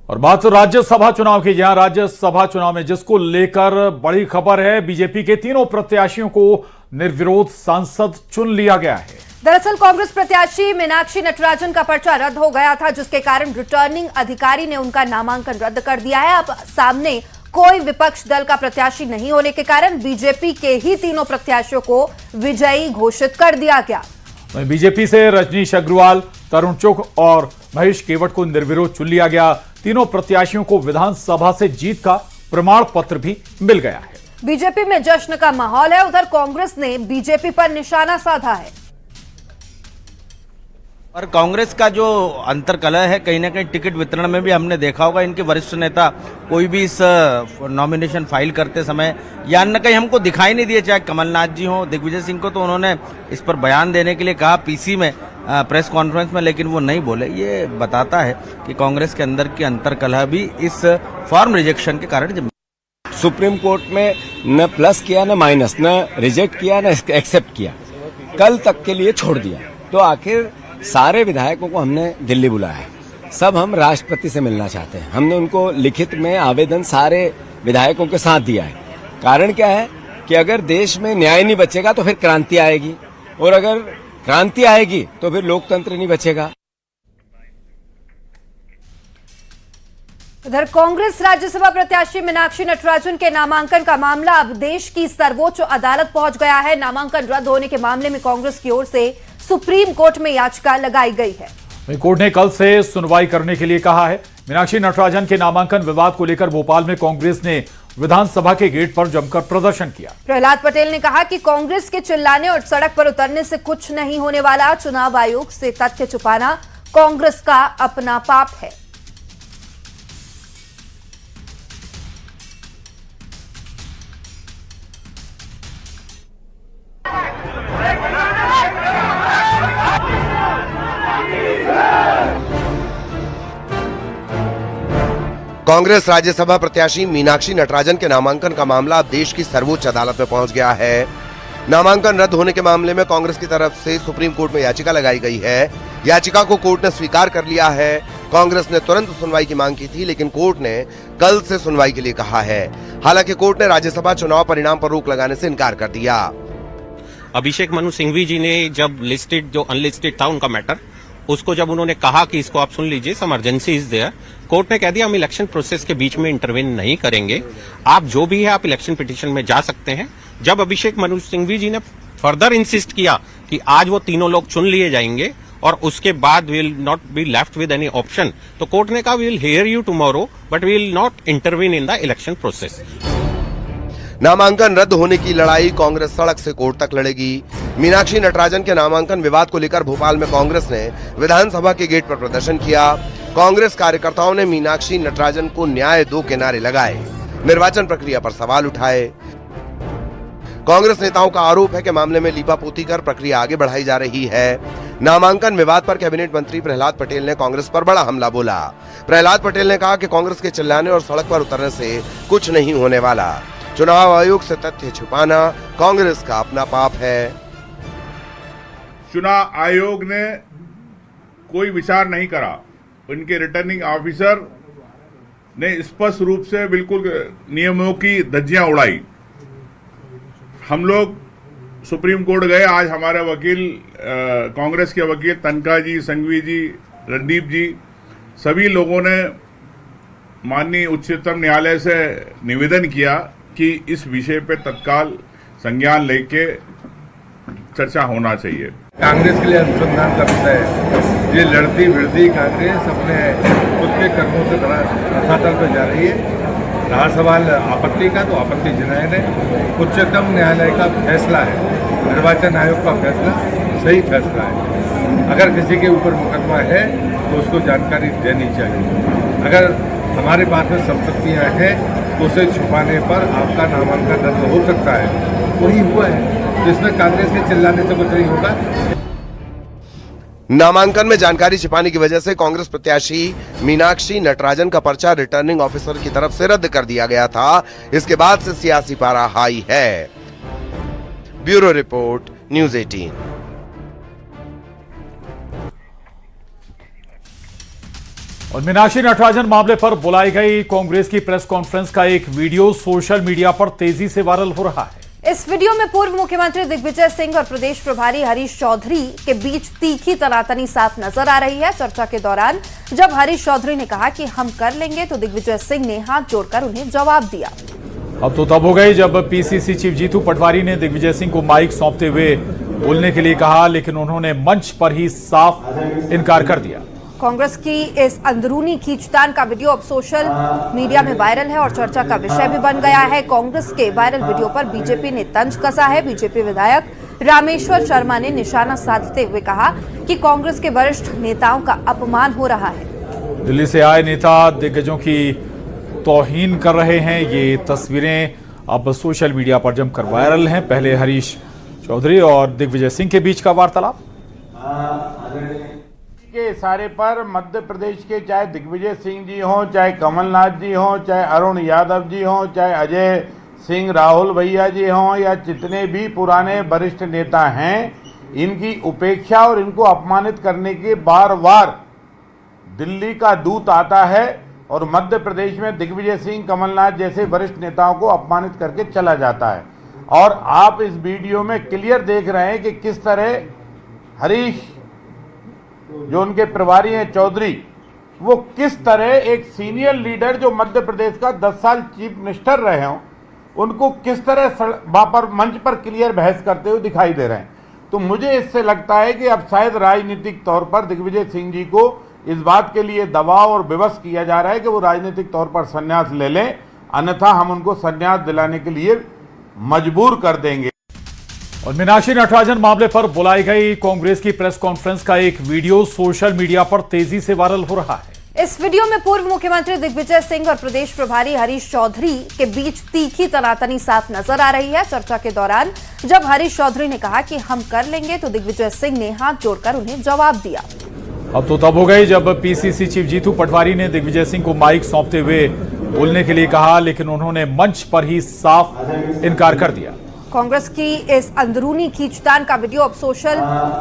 और बात तो राज्यसभा चुनाव की, जहां राज्यसभा चुनाव में जिसको लेकर बड़ी खबर है, बीजेपी के तीनों प्रत्याशियों को निर्विरोध सांसद चुन लिया गया है। दरअसल कांग्रेस प्रत्याशी मीनाक्षी नटराजन का पर्चा रद्द हो गया था, जिसके कारण रिटर्निंग अधिकारी ने उनका नामांकन रद्द कर दिया है। अब सामने कोई विपक्ष दल का प्रत्याशी नहीं होने के कारण बीजेपी के ही तीनों प्रत्याशियों को विजयी घोषित कर दिया गया। बीजेपी से रजनीश अग्रवाल, तरुण चुग और महेश केवट को निर्विरोध चुन लिया गया। तीनों प्रत्याशियों को विधानसभा से जीत का प्रमाण पत्र भी मिल गया है। बीजेपी में जश्न का माहौल है। उधर कांग्रेस ने बीजेपी पर निशाना साधा है। और कांग्रेस का जो अंतर्कलह है, कहीं ना कहीं टिकट वितरण में भी हमने देखा होगा, इनके वरिष्ठ नेता कोई भी इस नॉमिनेशन फाइल करते समय या न कहीं हमको दिखाई नहीं दिए, चाहे कमलनाथ जी हो, दिग्विजय सिंह को तो उन्होंने इस पर बयान देने के लिए कहा पीसी में, प्रेस कॉन्फ्रेंस में, लेकिन वो नहीं बोले। ये बताता है कि कांग्रेस के अंदर की अंतर्कलह भी इस फॉर्म रिजेक्शन के कारण। सुप्रीम कोर्ट में न प्लस किया न माइनस, न रिजेक्ट किया न एक्सेप्ट किया, कल तक के लिए छोड़ दिया। तो आखिर सारे विधायकों को हमने दिल्ली बुलाया है। सब हम राष्ट्रपति से मिलना चाहते हैं। हमने उनको लिखित में आवेदन सारे विधायकों के साथ दिया है। कारण क्या है कि अगर देश में न्याय नहीं बचेगा तो फिर क्रांति आएगी, और अगर क्रांति आएगी तो फिर लोकतंत्र नहीं बचेगा। उधर कांग्रेस राज्यसभा प्रत्याशी मीनाक्षी नटराजन के नामांकन का मामला अब देश की सर्वोच्च अदालत पहुंच गया है। नामांकन रद्द होने के मामले में कांग्रेस की ओर से सुप्रीम कोर्ट में याचिका लगाई गई है। कोर्ट ने कल से सुनवाई करने के लिए कहा है। मीनाक्षी नटराजन के नामांकन विवाद को लेकर भोपाल में कांग्रेस ने विधानसभा के गेट पर जमकर प्रदर्शन किया। प्रहलाद पटेल ने कहा कि कांग्रेस के चिल्लाने और सड़क पर उतरने से कुछ नहीं होने वाला। चुनाव आयोग से तथ्य छुपाना कांग्रेस का अपना पाप है। कांग्रेस राज्यसभा प्रत्याशी मीनाक्षी नटराजन के नामांकन का मामला अब देश की सर्वोच्च अदालत में पहुंच गया है। नामांकन रद्द होने के मामले में कांग्रेस की तरफ से सुप्रीम कोर्ट में याचिका लगाई गई है। याचिका को कोर्ट ने स्वीकार कर लिया है। कांग्रेस ने तुरंत सुनवाई की मांग की थी, लेकिन कोर्ट ने कल से सुनवाई के लिए कहा है। हालांकि कोर्ट ने राज्यसभा चुनाव परिणाम पर रोक लगाने से इनकार कर दिया। अभिषेक मनु सिंघवी जी ने जब लिस्टेड, जो अनलिस्टेड था उनका मैटर, उसको जब उन्होंने कहा कि इसको आप सुन लीजिए, some emergency is there, court ने कह दिया हम इलेक्शन प्रोसेस के बीच में इंटरवेन नहीं करेंगे। आप जो भी है आप इलेक्शन पिटीशन में जा सकते हैं। जब अभिषेक मनु सिंघवी जी ने फर्दर इंसिस्ट किया कि आज वो तीनों लोग चुन लिए जाएंगे और उसके बाद will not be left with any option, तो कोर्ट ने कहा we will hear you tomorrow but we will not intervene in the election process. नामांकन रद्द होने की लड़ाई कांग्रेस सड़क से कोर्ट तक लड़ेगी। मीनाक्षी नटराजन के नामांकन विवाद को लेकर भोपाल में कांग्रेस ने विधानसभा के गेट पर प्रदर्शन किया। कांग्रेस कार्यकर्ताओं ने मीनाक्षी नटराजन को न्याय दो के नारे लगाए, निर्वाचन प्रक्रिया पर सवाल उठाए। कांग्रेस नेताओं का आरोप है कि मामले में लीपापोती कर प्रक्रिया आगे बढ़ाई जा रही है। नामांकन विवाद पर कैबिनेट मंत्री प्रहलाद पटेल ने कांग्रेस पर बड़ा हमला बोला। प्रहलाद पटेल ने कहा कि कांग्रेस के चिल्लाने और सड़क पर उतरने से कुछ नहीं होने वाला। चुनाव आयोग से तथ्य छुपाना कांग्रेस का अपना पाप है। चुनाव आयोग ने कोई विचार नहीं करा। उनके रिटर्निंग ऑफिसर ने स्पष्ट रूप से बिल्कुल नियमों की धज्जियां उड़ाई। हम लोग सुप्रीम कोर्ट गए। आज हमारे वकील, कांग्रेस के वकील तनखा जी, संघवी जी, रणदीप जी, सभी लोगों ने माननीय उच्चतम न्यायालय से निवेदन किया कि इस विषय पे तत्काल संज्ञान लेके चर्चा होना चाहिए। कांग्रेस के लिए अनुसंधान का विषय है। ये लड़ती भिड़ती कांग्रेस अपने खुद के कर्मों से बड़ा रसातल पर जा रही है। रहा सवाल आपत्ति का, तो आपत्ति जनाए ने उच्चतम न्यायालय का फैसला है, निर्वाचन आयोग का फैसला सही फैसला है। अगर किसी के ऊपर मुकदमा है तो उसको जानकारी देनी चाहिए। अगर हमारे पास में संपत्तियां हैं तो उसे छुपाने पर आपका नामांकन रद्द हो सकता है। वही हुआ है, तो इसमें कांग्रेस के चिल्लाने से कुछ नहीं होगा। नामांकन में जानकारी छिपाने की वजह से कांग्रेस प्रत्याशी मीनाक्षी नटराजन का पर्चा रिटर्निंग ऑफिसर की तरफ से रद्द कर दिया गया था। इसके बाद से सियासी पारा हाई है। Bureau report, news 18। और मीनाक्षी नटराजन मामले पर बुलाई गई कांग्रेस की प्रेस कॉन्फ्रेंस का एक वीडियो सोशल मीडिया पर तेजी से वायरल हो रहा है। इस वीडियो में पूर्व मुख्यमंत्री दिग्विजय सिंह और प्रदेश प्रभारी हरीश चौधरी के बीच तीखी तनातनी साफ नजर आ रही है। चर्चा के दौरान जब हरीश चौधरी ने कहा कि हम कर लेंगे तो दिग्विजय सिंह ने हाथ जोड़कर उन्हें जवाब दिया। अब तो तब हो गई जब पीसीसी चीफ जीतू पटवारी ने दिग्विजय सिंह को माइक सौंपते हुए बोलने के लिए कहा, लेकिन उन्होंने मंच पर ही साफ इनकार कर दिया। कांग्रेस की इस अंदरूनी खींचतान का वीडियो अब सोशल मीडिया में वायरल है और चर्चा का विषय भी बन गया है। कांग्रेस के वायरल वीडियो पर बीजेपी ने तंज कसा है। बीजेपी विधायक रामेश्वर शर्मा ने निशाना साधते हुए कहा कि कांग्रेस के वरिष्ठ नेताओं का अपमान हो रहा है। दिल्ली से आए नेता दिग्गजों की तौहीन कर रहे हैं। ये तस्वीरें अब सोशल मीडिया पर जमकर वायरल हैं। पहले हरीश चौधरी और दिग्विजय सिंह के बीच का वार्तालाप। के इशारे पर मध्य प्रदेश के चाहे दिग्विजय सिंह जी हों, चाहे कमलनाथ जी हों, चाहे अरुण यादव जी हों, चाहे अजय सिंह राहुल भैया जी हों, या जितने भी पुराने वरिष्ठ नेता हैं, इनकी उपेक्षा और इनको अपमानित करने के बार बार दिल्ली का दूत आता है और मध्य प्रदेश में दिग्विजय सिंह, कमलनाथ जैसे वरिष्ठ नेताओं को अपमानित करके चला जाता है। और आप इस वीडियो में क्लियर देख रहे हैं कि किस तरह हरीश जो उनके प्रभारी हैं चौधरी, वो किस तरह एक सीनियर लीडर जो मध्य प्रदेश का 10 साल चीफ मिनिस्टर रहे हों, उनको किस तरह वहां पर मंच पर क्लियर बहस करते हुए दिखाई दे रहे हैं। तो मुझे इससे लगता है कि अब शायद राजनीतिक तौर पर दिग्विजय सिंह जी को इस बात के लिए दबाव और विवश किया जा रहा है कि वो राजनीतिक तौर पर संन्यास ले लें, अन्यथा हम उनको संन्यास दिलाने के लिए मजबूर कर देंगे। और मीनाक्षी नटराजन मामले पर बुलाई गई कांग्रेस की प्रेस कॉन्फ्रेंस का एक वीडियो सोशल मीडिया पर तेजी से वायरल हो रहा है। इस वीडियो में पूर्व मुख्यमंत्री दिग्विजय सिंह और प्रदेश प्रभारी हरीश चौधरी के बीच तीखी तनातनी साफ नजर आ रही है। चर्चा के दौरान जब हरीश चौधरी ने कहा कि हम कर लेंगे तो दिग्विजय सिंह ने हाथ जोड़कर उन्हें जवाब दिया। अब तो तब हो गई जब पीसीसी चीफ जीतू पटवारी ने दिग्विजय सिंह को माइक सौंपते हुए बोलने के लिए कहा, लेकिन उन्होंने मंच पर ही साफ इनकार कर दिया। कांग्रेस की इस अंदरूनी खींचतान का वीडियो अब सोशल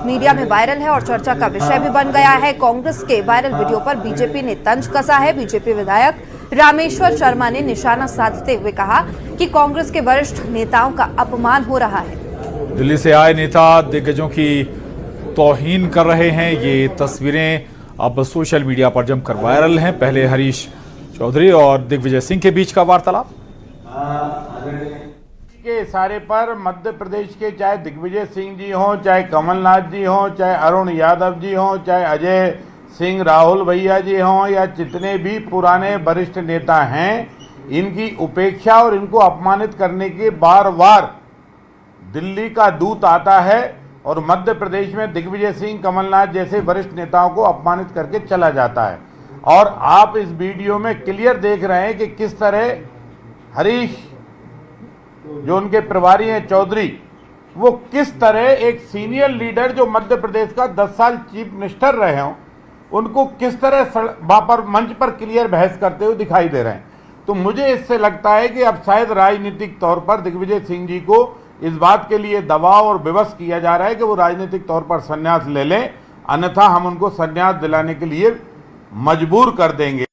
मीडिया में वायरल है और चर्चा का विषय भी बन गया है। कांग्रेस के वायरल वीडियो पर बीजेपी ने तंज कसा है। बीजेपी विधायक रामेश्वर शर्मा ने निशाना साधते हुए कहा कि कांग्रेस के वरिष्ठ नेताओं का अपमान हो रहा है। दिल्ली से आए नेता दिग्गजों की तौहीन कर रहे हैं। ये तस्वीरें अब सोशल मीडिया पर जमकर वायरल हैं। पहले हरीश चौधरी और दिग्विजय सिंह के बीच का वार्तालाप। के इशारे पर मध्य प्रदेश के चाहे दिग्विजय सिंह जी हों, चाहे कमलनाथ जी हों, चाहे अरुण यादव जी हों, चाहे अजय सिंह राहुल भैया जी हों, या जितने भी पुराने वरिष्ठ नेता हैं, इनकी उपेक्षा और इनको अपमानित करने के बार बार दिल्ली का दूत आता है और मध्य प्रदेश में दिग्विजय सिंह, कमलनाथ जैसे वरिष्ठ नेताओं को अपमानित करके चला जाता है। और आप इस वीडियो में क्लियर देख रहे हैं कि किस तरह हरीश जो उनके प्रभारी हैं चौधरी, वो किस तरह एक सीनियर लीडर जो मध्य प्रदेश का 10 साल चीफ मिनिस्टर रहे हों, उनको किस तरह वहां पर मंच पर क्लियर बहस करते हुए दिखाई दे रहे हैं। तो मुझे इससे लगता है कि अब शायद राजनीतिक तौर पर दिग्विजय सिंह जी को इस बात के लिए दबाव और विवश किया जा रहा है कि वो राजनीतिक तौर पर संन्यास ले लें, अन्यथा हम उनको संन्यास दिलाने के लिए मजबूर कर देंगे।